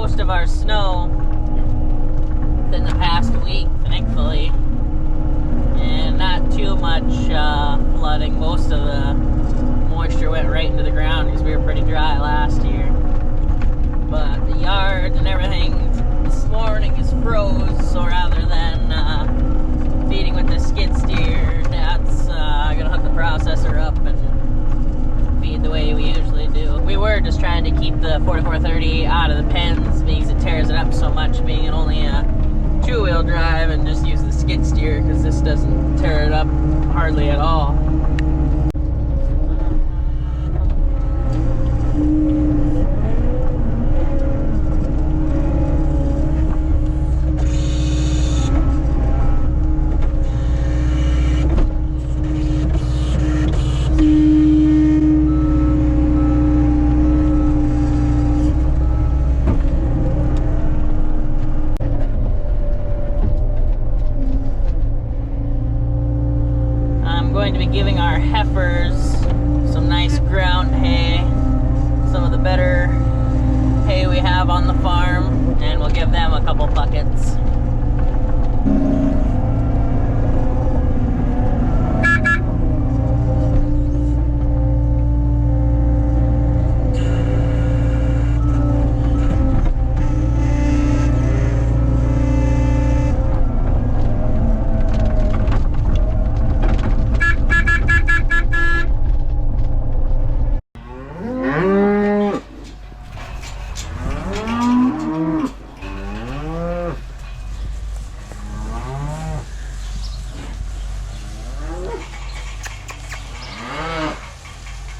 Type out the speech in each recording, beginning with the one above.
most of our snow within the past week, thankfully, and not too much flooding. Most of the moisture went right into the ground because we were pretty dry last year. But the yard and everything this morning is froze, so rather than feeding with the skid steer, Dad's gonna hook the processor up and feed the way we usually do. We were just trying to keep the 4430 out of the pens because it tears it up so much, being it only a two-wheel drive, and just use the skid steer because this doesn't tear it up hardly at all. Going to be giving our heifers some nice ground hay, some of the better hay we have on the farm, and we'll give them a couple buckets.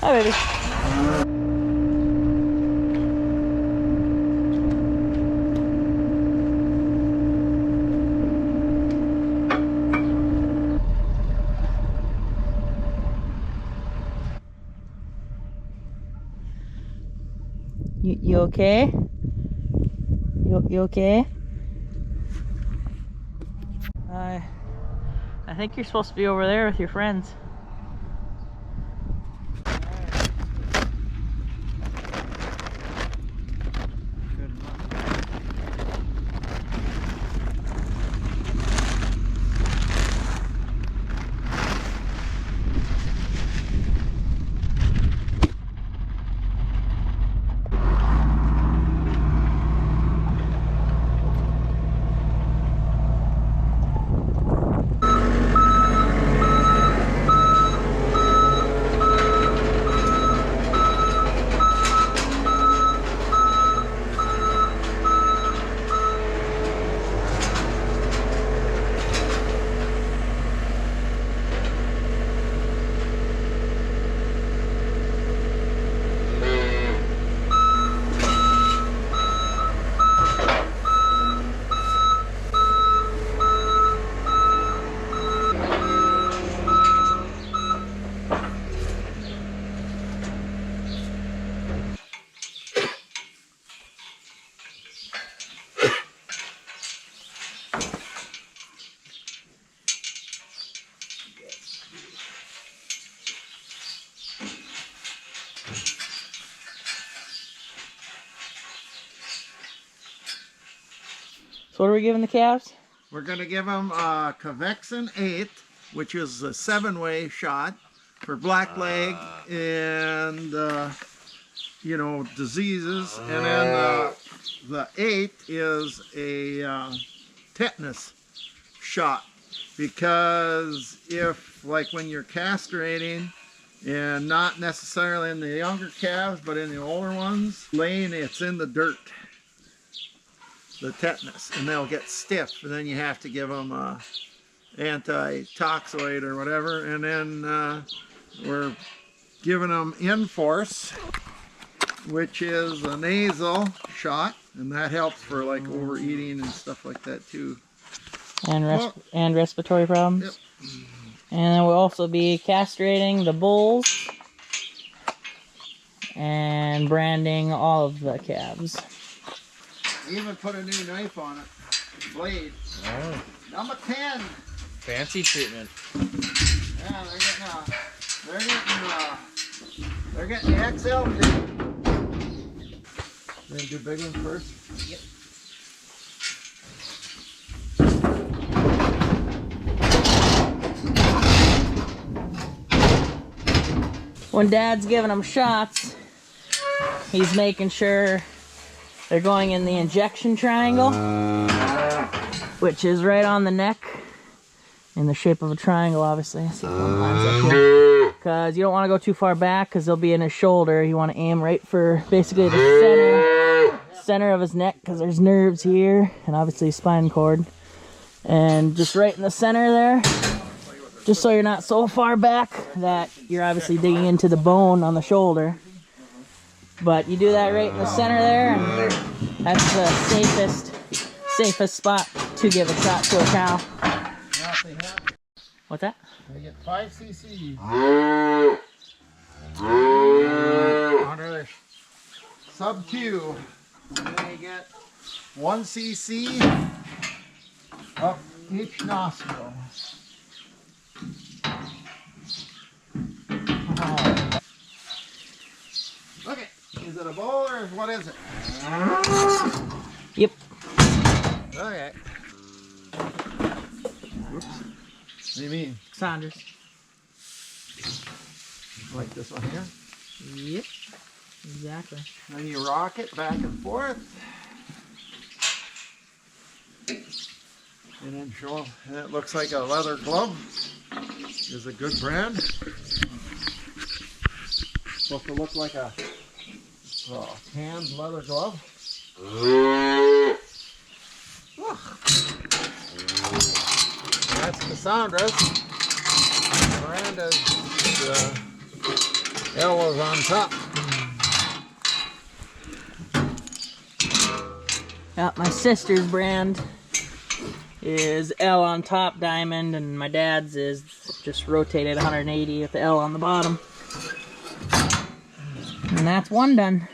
Hi, baby. You okay? You okay? I think you're supposed to be over there with your friends. So what are we giving the calves? We're going to give them Vaccinated, which is a 7-way shot for blackleg and you know, diseases, and then the 8 is a tetanus shot, because if, like, when you're castrating, and not necessarily in the younger calves but in the older ones, laying, it's in the dirt, the tetanus, and they'll get stiff, and then you have to give them anti-toxoid or whatever. And then we're giving them Enforce, which is a nasal shot, and that helps for like overeating and stuff like that too, and respiratory problems. Yep. And then we'll also be castrating the bulls and branding all of the calves. Even put a new knife on it, blade. Oh. Number 10. Fancy treatment. Yeah, they're getting the XL. We're gonna do big one first? Yep. When Dad's giving them shots, he's making sure they're going in the injection triangle, which is right on the neck, in the shape of a triangle, obviously. See if one lines up here. Because you don't want to go too far back, because they'll be in his shoulder. You want to aim right for basically the center of his neck, because there's nerves here, and obviously spine cord. And just right in the center there, just so you're not so far back that you're obviously digging into the bone on the shoulder. But you do that right in the center there, and that's the safest spot to give a shot to a cow. What's that? They get 5 cc. Under sub-Q, they get 1 cc up each nostril. Okay, is it a bowl or what is it? Yep. Okay. Whoops. What do you mean? Saunders. Like this one here? Yep. Exactly. Then you rock it back and forth. And then show them. And it looks like a leather glove. Is a good brand. Supposed to look like a hand leather glove. That's Cassandra's. Miranda's elbows on top. Yeah, my sister's brand is L on top diamond, and my dad's is just rotated 180 with the L on the bottom. And that's one done.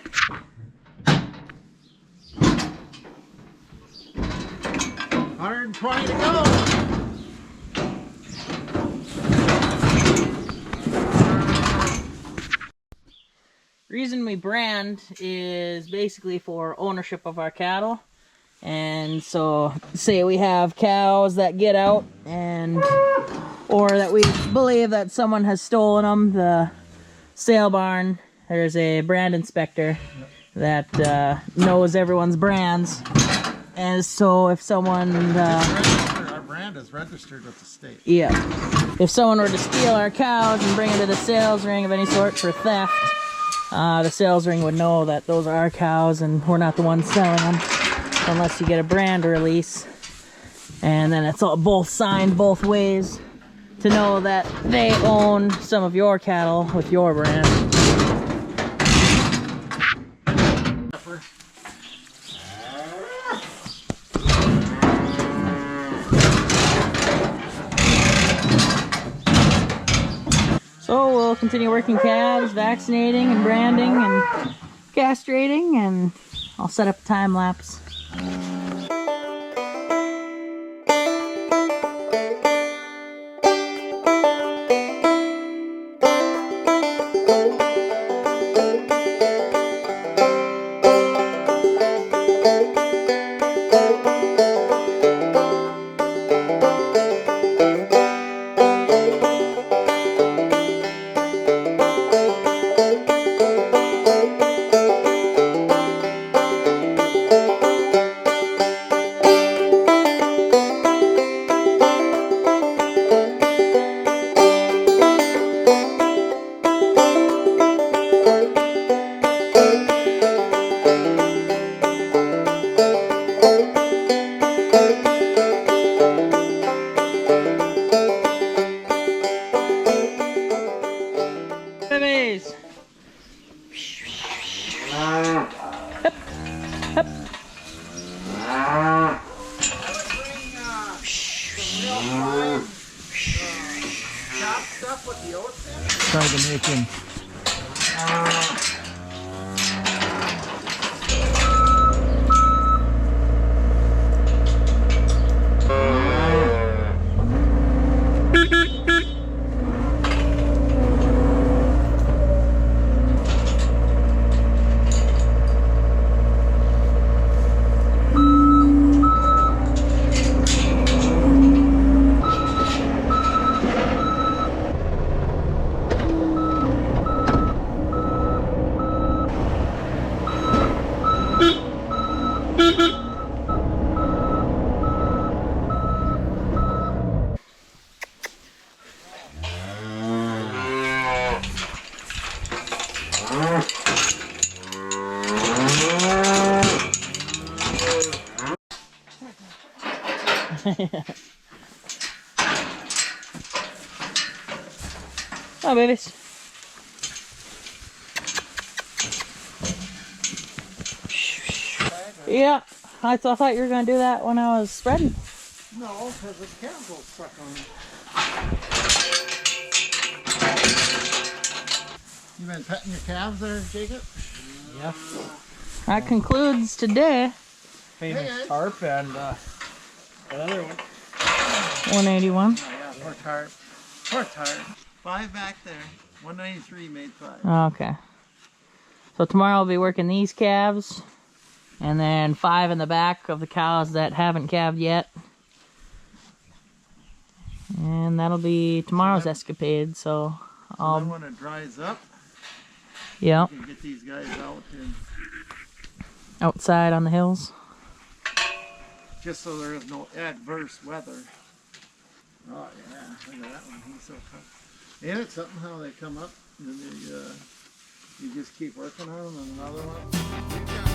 $120 to go. Reason we brand is basically for ownership of our cattle. And so say we have cows that get out and or that we believe that someone has stolen them, the sale barn, there's a brand inspector that knows everyone's brands. And so if someone our brand is registered with the state. yeah, if someone were to steal our cows and bring them to the sales ring of any sort for theft, the sales ring would know that those are our cows and we're not the ones selling them, unless you get a brand release. And then it's all both signed both ways to know that they own some of your cattle with your brand. So we'll continue working calves, vaccinating and branding and castrating, and I'll set up a time lapse. Try to make him. Oh, babies. Yeah, I thought you were going to do that when I was spreading. No, because the calves will suck on it. You been petting your calves there, Jacob? Yep. That concludes today. Famous tarp and another one. 181. Oh yeah, poor tarp. Poor tarp. 5 back there. 193 made 5. Okay. So tomorrow I'll be working these calves. And then 5 in the back of the cows that haven't calved yet. And that'll be tomorrow's escapade. So So then when it dries up, yeah, you can get these guys out and outside on the hills. just so there is no adverse weather. Oh yeah, look at that one. He's so tough. And it's something how they come up and then you just keep working on them. And another one.